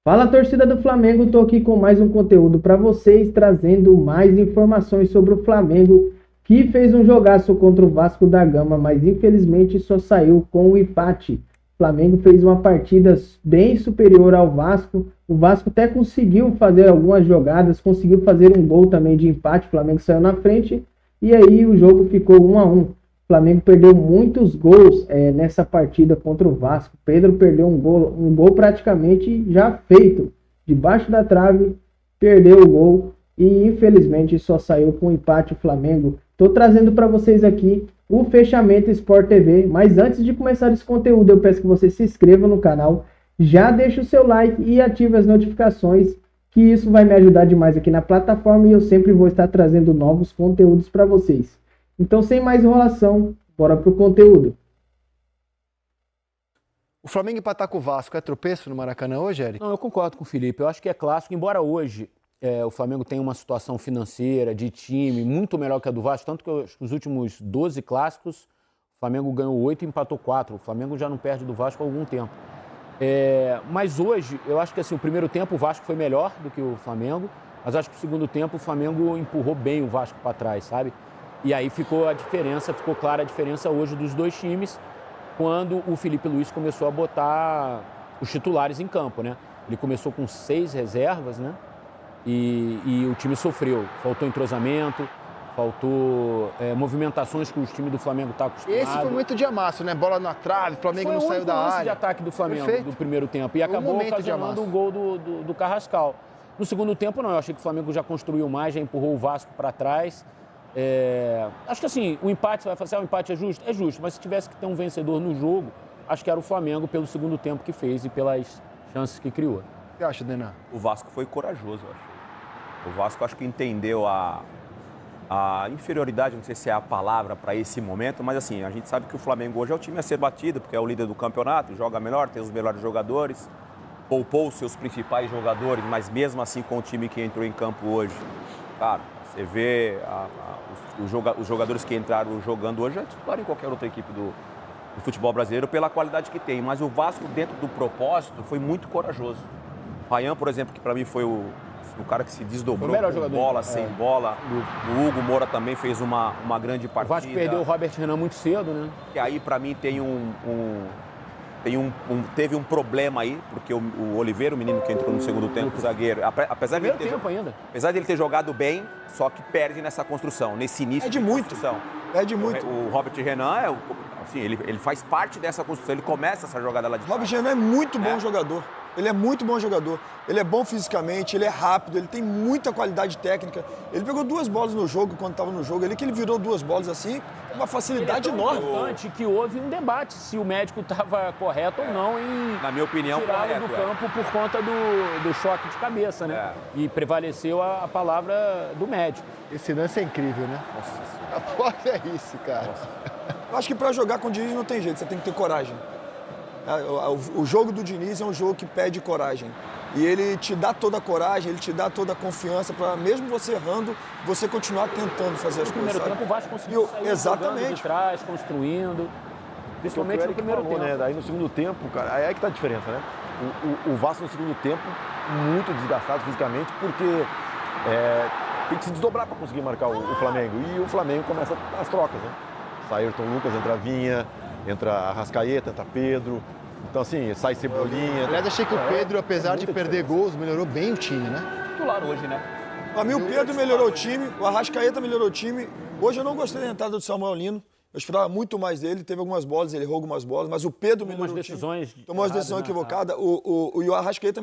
Fala, torcida do Flamengo, estou aqui com mais um conteúdo para vocês, trazendo mais informações sobre o Flamengo, que fez um jogaço contra o Vasco da Gama, mas infelizmente só saiu com o empate. O Flamengo fez uma partida bem superior ao Vasco, o Vasco até conseguiu fazer algumas jogadas, conseguiu fazer um gol também de empate, o Flamengo saiu na frente, e aí o jogo ficou 1-1. O Flamengo perdeu muitos gols nessa partida contra o Vasco. Pedro perdeu um gol praticamente já feito, debaixo da trave, perdeu o gol e infelizmente só saiu com empate o Flamengo. Estou trazendo para vocês aqui o fechamento Sport TV, mas antes de começar esse conteúdo eu peço que você se inscreva no canal, já deixe o seu like e ative as notificações, que isso vai me ajudar demais aqui na plataforma e eu sempre vou estar trazendo novos conteúdos para vocês. Então, sem mais enrolação, bora pro conteúdo. O Flamengo empatar com o Vasco é tropeço no Maracanã hoje, Eric? Não, eu concordo com o Felipe. Eu acho que é clássico, embora hoje o Flamengo tenha uma situação financeira, de time, muito melhor que a do Vasco, tanto que os últimos 12 clássicos, o Flamengo ganhou 8 e empatou 4. O Flamengo já não perde do Vasco há algum tempo. Mas hoje, eu acho que assim, o primeiro tempo o Vasco foi melhor do que o Flamengo, mas acho que o segundo tempo o Flamengo empurrou bem o Vasco para trás, sabe? E aí ficou clara a diferença hoje dos dois times quando o Felipe Luiz começou a botar os titulares em campo, né? Ele começou com 6 reservas, né? E o time sofreu. Faltou entrosamento, faltou movimentações que o time do Flamengo está acostumado. Esse foi muito de amasso, né? Bola na trave, o Flamengo não saiu da área. Foi o de ataque do Flamengo. Perfeito. Do primeiro tempo. E acabou ocasionando o gol do Carrascal. No segundo tempo, não. Eu achei que o Flamengo já construiu mais, já empurrou o Vasco para trás. Acho que assim, o empate, você vai falar assim, o empate é justo? É justo, mas se tivesse que ter um vencedor no jogo, acho que era o Flamengo pelo segundo tempo que fez e pelas chances que criou. O que acha, Denan? O Vasco foi corajoso, eu acho. O Vasco acho que entendeu a inferioridade, não sei se é a palavra para esse momento, mas assim, a gente sabe que o Flamengo hoje é o time a ser batido, porque é o líder do campeonato, joga melhor, tem os melhores jogadores, poupou os seus principais jogadores, mas mesmo assim com o time que entrou em campo hoje, cara, você vê os jogadores que entraram jogando hoje é titular em qualquer outra equipe do futebol brasileiro pela qualidade que tem. Mas o Vasco, dentro do propósito, foi muito corajoso. O Ryan, por exemplo, que para mim foi o cara que se desdobrou com bola, sem bola. O Hugo Moura também fez uma grande partida. O Vasco perdeu o Robert Renan muito cedo, né? Que aí, para mim, teve um problema aí, porque o Oliveira, o menino que entrou no segundo tempo, o zagueiro, apesar de ele ter jogado bem, só que perde nessa construção, nesse início de construção. É de muito. O Robert Renan, assim, ele faz parte dessa construção, ele começa essa jogada lá de Robert Renan é muito bom jogador. Ele é muito bom jogador. Ele é bom fisicamente, ele é rápido, ele tem muita qualidade técnica. Ele pegou 2 bolas no jogo quando estava no jogo. Ele virou 2 bolas assim, com uma facilidade enorme. É importante que houve um debate se o médico estava correto ou não em, na minha opinião, tirá-lo do campo por conta do choque de cabeça, né? E prevaleceu a palavra do médico. Esse lance é incrível, né? Nossa. É isso, cara. Eu acho que para jogar com o Diniz não tem jeito, você tem que ter coragem. O jogo do Diniz é um jogo que pede coragem. E ele te dá toda a coragem, ele te dá toda a confiança para, mesmo você errando, você continuar tentando fazer as coisas. No primeiro tempo o Vasco conseguiu sair de trás, construindo, principalmente no primeiro tempo. Né? Aí no segundo tempo, cara, aí é que tá a diferença, né? O Vasco no segundo tempo, muito desgastado fisicamente, porque tem que se desdobrar para conseguir marcar o Flamengo. E o Flamengo começa as trocas, né? Sai Ayrton Lucas, entra Vinha, entra Arrascaeta, entra Pedro. Então, assim, sai Cebolinha. Aliás, achei que o Pedro, apesar de perder gols, melhorou bem o time, né? Titular hoje, né? Para mim, o Pedro melhorou o time, o Arrascaeta melhorou o time. Hoje eu não gostei da entrada do Samuel Lino. Eu esperava muito mais dele, teve algumas bolas, ele errou algumas bolas, mas o Pedro melhorou o time. Tomou umas decisões equivocadas. O Arrascaeta,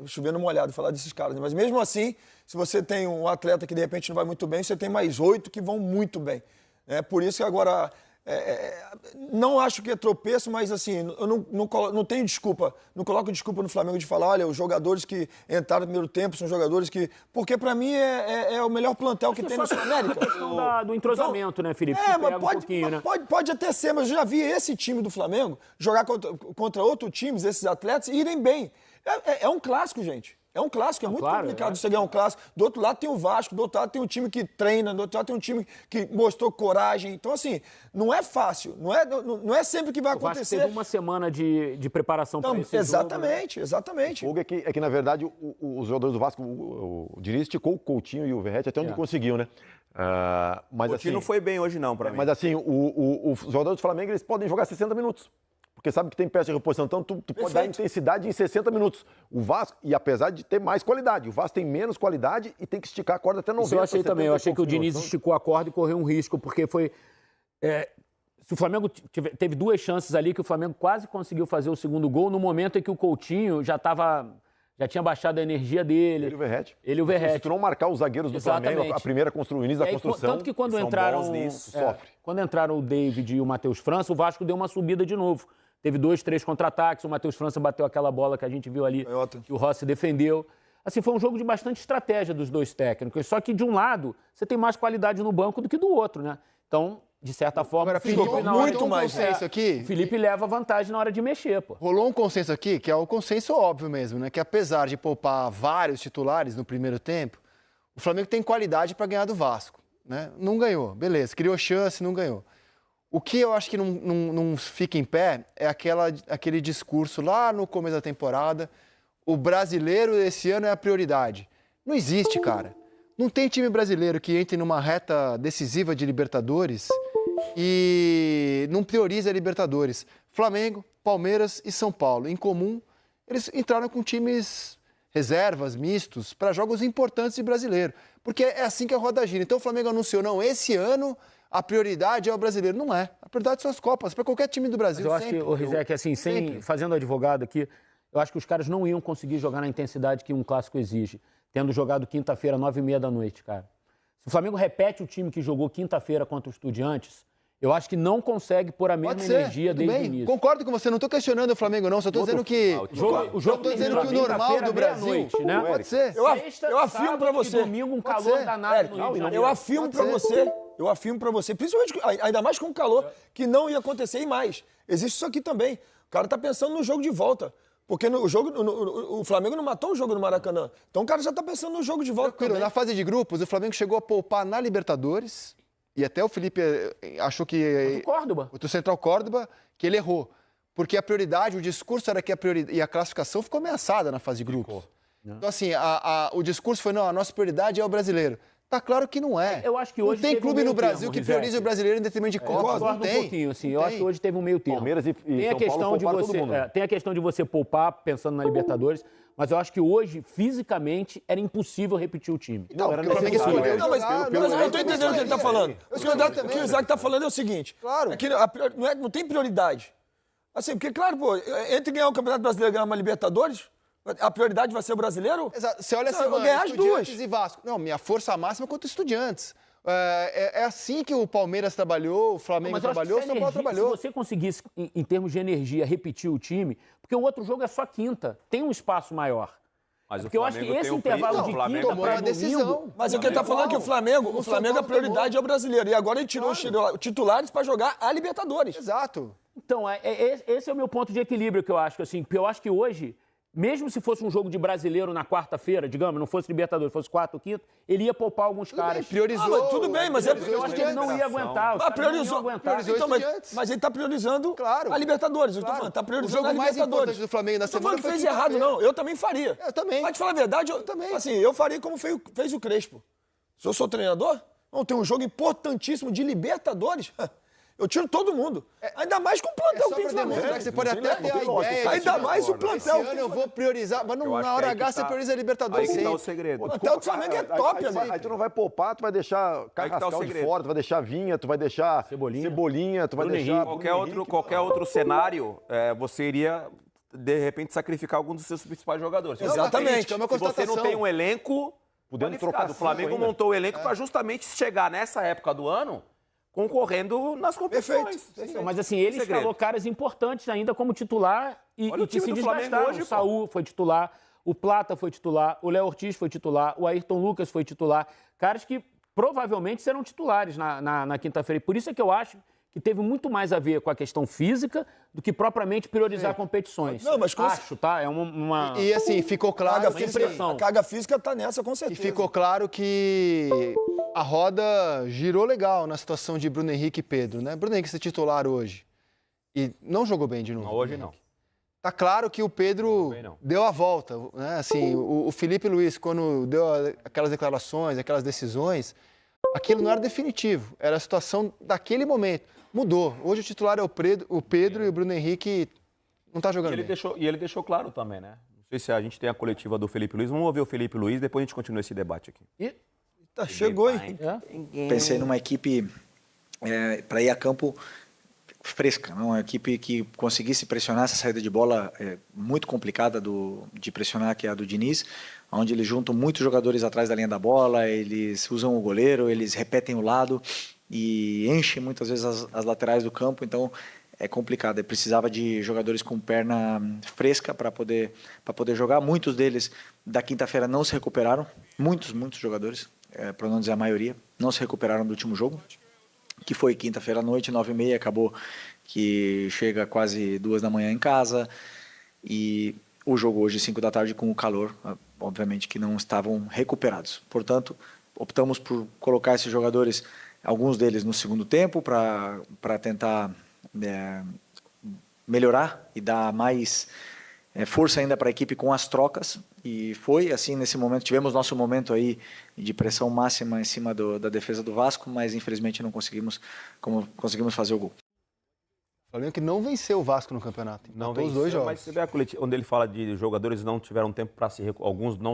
chovendo molhado falar desses caras, né? Mas mesmo assim, se você tem um atleta que de repente não vai muito bem, você tem mais 8 que vão muito bem. É por isso que agora... não acho que é tropeço, mas assim, eu não tenho desculpa, não coloco desculpa no Flamengo de falar, olha, os jogadores que entraram no primeiro tempo são jogadores que... Porque pra mim é o melhor plantel que tem na Sul-América. A questão do entrosamento, então, né, Felipe? Pode até ser, mas eu já vi esse time do Flamengo jogar contra outros times, esses atletas, e irem bem. É um clássico, gente. É um clássico, é muito claro, complicado você ganhar um clássico. Do outro lado tem o Vasco, do outro lado tem um time que treina, do outro lado tem um time que mostrou coragem. Então, assim, não é fácil, não é sempre que vai acontecer. O Vasco teve uma semana de preparação para esse exatamente, jogo, né? Exatamente. O fogo é que, na verdade, os jogadores do Vasco, o Diniz esticou o Coutinho e o Verratti até onde conseguiu, né? Mas, o Coutinho assim, não foi bem hoje não, para mim. Mas assim, os jogadores do Flamengo, eles podem jogar 60 minutos. Porque sabe que tem peça de reposição, então tu pode dar intensidade em 60 minutos. O Vasco, e apesar de ter mais qualidade, o Vasco tem menos qualidade e tem que esticar a corda até 90. Isso eu achei também, eu achei que o Diniz esticou a corda e correu um risco, porque foi... se o Flamengo teve 2 chances ali, que o Flamengo quase conseguiu fazer o segundo gol, no momento em que o Coutinho já tinha baixado a energia dele. Ele e o Verratti. Se tu não marcar os zagueiros do Flamengo, a primeira o início da construção... Tanto que quando entraram... sofre. Quando entraram o David e o Matheus França, o Vasco deu uma subida de novo. Teve 2, 3 contra-ataques, o Matheus França bateu aquela bola que a gente viu ali, que o Rossi defendeu. Assim, foi um jogo de bastante estratégia dos 2 técnicos, só que de um lado, você tem mais qualidade no banco do que do outro, né? Então, de certa forma, agora, Felipe, muito mais consenso aqui. O Felipe leva vantagem na hora de mexer, pô. Rolou um consenso aqui, que é o consenso óbvio mesmo, né? Que apesar de poupar vários titulares no primeiro tempo, o Flamengo tem qualidade para ganhar do Vasco, né? Não ganhou, beleza, criou chance, não ganhou. O que eu acho que não fica em pé é aquele discurso lá no começo da temporada, o brasileiro esse ano é a prioridade. Não existe, cara. Não tem time brasileiro que entre numa reta decisiva de Libertadores e não prioriza a Libertadores. Flamengo, Palmeiras e São Paulo, em comum, eles entraram com times reservas, mistos, para jogos importantes de brasileiro. Porque é assim que a roda gira. Então o Flamengo anunciou, não, esse ano a prioridade é o brasileiro. Não é. A prioridade são as Copas, para qualquer time do Brasil. Mas eu acho que, o Rizek, assim, fazendo advogado aqui, eu acho que os caras não iam conseguir jogar na intensidade que um clássico exige, tendo jogado quinta-feira, 9h30 da noite, cara. Se o Flamengo repete o time que jogou quinta-feira contra o Estudiantes, eu acho que não consegue pôr a mesma energia desde o início. Concordo com você, não estou questionando o Flamengo, não. Só estou dizendo que o normal do Brasil... Noite, né? Pode ser. Eu afirmo para você. Domingo, um calor danado no Rio de Janeiro. Eu afirmo para você, principalmente, ainda mais com o calor, que não ia acontecer e mais. Existe isso aqui também. O cara está pensando no jogo de volta. Porque o Flamengo não matou o jogo no Maracanã. Então o cara já está pensando no jogo de volta também. Na fase de grupos, o Flamengo chegou a poupar na Libertadores. E até o Felipe achou que... O Córdoba. O Central Córdoba, que ele errou. Porque a prioridade, o discurso era que a prioridade... E a classificação ficou ameaçada na fase de grupos. Então, assim, o discurso foi, não, a nossa prioridade é o brasileiro. Tá claro que não é. Eu acho que hoje não tem clube no Brasil que priorize o brasileiro em detrimento de Copas. Não tem. Um pouquinho, assim. Eu acho que hoje teve um meio termo. Palmeiras e tem São Paulo pouparam todo mundo. Tem a questão de você poupar pensando na Libertadores, mas eu acho que hoje, fisicamente, era impossível repetir o time. Não, era necessário. Mas eu não estou entendendo o que ele está falando. O que o Isaac está falando é o seguinte. Claro. É que não tem prioridade. Assim, porque, claro, pô, entre ganhar o Campeonato Brasileiro e ganhar uma Libertadores, a prioridade vai ser o brasileiro? Exato. Você olha assim, ganhar as duas. E Vasco. Não, minha força máxima é contra Estudiantes. É assim que o Palmeiras trabalhou, o Flamengo trabalhou, o São Paulo trabalhou. Se você conseguisse, em termos de energia, repetir o time, porque o outro jogo é só quinta, tem um espaço maior. Mas porque eu acho que esse intervalo de quinta para domingo... Mas o que ele está falando é que o Flamengo, a prioridade é o brasileiro. E agora ele tirou os titulares para jogar a Libertadores. Exato. Então, esse é o meu ponto de equilíbrio que eu acho. Assim, porque eu acho que hoje, mesmo se fosse um jogo de brasileiro na quarta-feira, digamos, não fosse Libertadores, fosse quarta ou quinta, ele ia poupar alguns caras. Priorizou. Tudo bem, mas eu acho que ele não ia aguentar. Priorizou então, mas ele está priorizando a Libertadores. Claro. Está priorizando o jogo a Libertadores. mais importante do Flamengo na semana não fez errado, não. Eu também faria. Eu também. Mas, te falar a verdade, eu também. Assim, eu faria como fez o Crespo. Se eu sou treinador, vamos ter um jogo importantíssimo de Libertadores. Eu tiro todo mundo. Ainda mais com o plantel que tem Flamengo. Você pode até ter a ideia. Ainda mais o plantel. Esse ano eu vou priorizar. Mas na hora H você prioriza a Libertadores. Aí que tá o segredo. O plantel do Flamengo é top, amigo. Aí tu não vai poupar, tu vai deixar Carrascal de fora, tu vai deixar Vinha, tu vai deixar Cebolinha, tu vai deixar... Qualquer outro cenário, você iria, de repente, sacrificar algum dos seus principais jogadores. Exatamente. Se você não tem um elenco podendo trocar. O Flamengo montou o elenco para justamente chegar nessa época do ano concorrendo nas competições. Perfeito. Mas assim, ele escalou caras importantes ainda como titular e que se desgastaram. O Saúl foi titular, o Plata foi titular, o Léo Ortiz foi titular, o Ayrton Lucas foi titular. Caras que provavelmente serão titulares na quinta-feira. E por isso é que eu acho que teve muito mais a ver com a questão física do que propriamente priorizar competições. Não, mas acho, tá? É uma... E assim, ficou claro... A carga física tá nessa, com certeza. E ficou claro que a roda girou legal na situação de Bruno Henrique e Pedro, né? Bruno Henrique ser titular hoje e não jogou bem de novo. Não, hoje não. Tá claro que o Pedro deu a volta, né? Assim, o Felipe Luiz, quando deu aquelas declarações, aquelas decisões, aquilo não era definitivo, era a situação daquele momento. Mudou. Hoje o titular é o Pedro e o Bruno Henrique não tá jogando bem. E ele deixou claro também, né? Não sei se a gente tem a coletiva do Felipe Luiz. Vamos ouvir o Felipe Luiz, depois a gente continua esse debate aqui. Chegou, hein? Pensei numa equipe para ir a campo fresca, não? Uma equipe que conseguisse pressionar essa saída de bola muito complicada de pressionar, que é a do Diniz, onde eles juntam muitos jogadores atrás da linha da bola, eles usam o goleiro, eles repetem o lado e enchem muitas vezes as laterais do campo, então é complicado. Eu precisava de jogadores com perna fresca para poder jogar. Muitos deles da quinta-feira não se recuperaram, muitos jogadores, para não dizer a maioria, não se recuperaram do último jogo, que foi quinta-feira à noite, 9h30, acabou que chega quase 2 da manhã em casa, e o jogo hoje, 5 da tarde, com o calor, obviamente que não estavam recuperados. Portanto, optamos por colocar esses jogadores, alguns deles no segundo tempo, para tentar melhorar e dar mais força ainda para a equipe com as trocas, e foi assim nesse momento. Tivemos nosso momento aí de pressão máxima em cima da defesa do Vasco, mas infelizmente não conseguimos fazer o gol. O Flamengo que não venceu o Vasco no campeonato. Não venceu, os 2 jogos. Mas você vê a coletiva, onde ele fala de jogadores não tiveram tempo para alguns não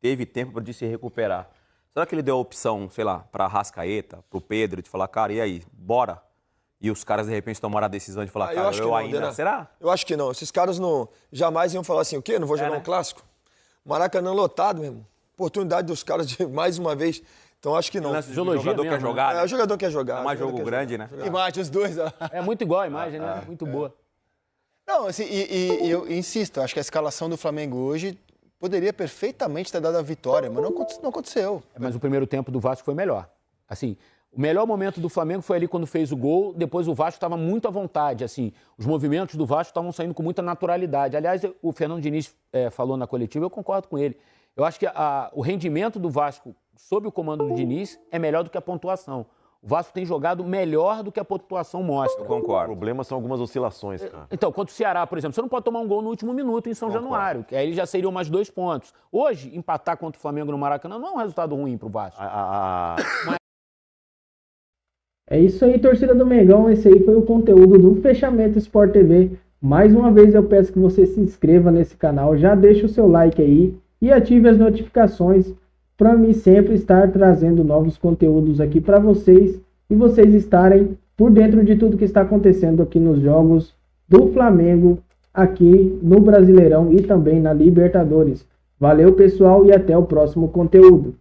teve tempo de se recuperar. Será que ele deu a opção, sei lá, para a Arrascaeta, para o Pedro, de falar, cara, e aí, bora? E os caras, de repente, tomaram a decisão de falar, cara, eu ainda... Né? Será? Eu acho que não. Esses caras jamais iam falar assim, o quê? Não vou jogar um clássico? Maracanã lotado, meu irmão. Oportunidade dos caras de mais uma vez. Então, acho que não. O jogador quer jogar, né? O jogador quer jogar. É mais jogo grande, né? Imagem, os dois. É muito igual a imagem, né? Muito boa. Não, assim, e eu insisto, acho que a escalação do Flamengo hoje poderia perfeitamente ter dado a vitória, mas não aconteceu. Mas o primeiro tempo do Vasco foi melhor. Assim, o melhor momento do Flamengo foi ali quando fez o gol, depois o Vasco estava muito à vontade, assim, os movimentos do Vasco estavam saindo com muita naturalidade. Aliás, o Fernando Diniz falou na coletiva, eu concordo com ele. Eu acho que o rendimento do Vasco, sob o comando do Diniz, é melhor do que a pontuação. O Vasco tem jogado melhor do que a pontuação mostra. Eu concordo. O problema são algumas oscilações, cara. Então, contra o Ceará, por exemplo, você não pode tomar um gol no último minuto em São Januário, que aí já seriam mais 2 pontos. Hoje, empatar contra o Flamengo no Maracanã não é um resultado ruim para o Vasco. É isso aí, torcida do Mengão. Esse aí foi o conteúdo do Fechamento Sport TV. Mais uma vez eu peço que você se inscreva nesse canal, já deixa o seu like aí e ative as notificações para mim sempre estar trazendo novos conteúdos aqui para vocês e vocês estarem por dentro de tudo que está acontecendo aqui nos jogos do Flamengo, aqui no Brasileirão e também na Libertadores. Valeu, pessoal, e até o próximo conteúdo.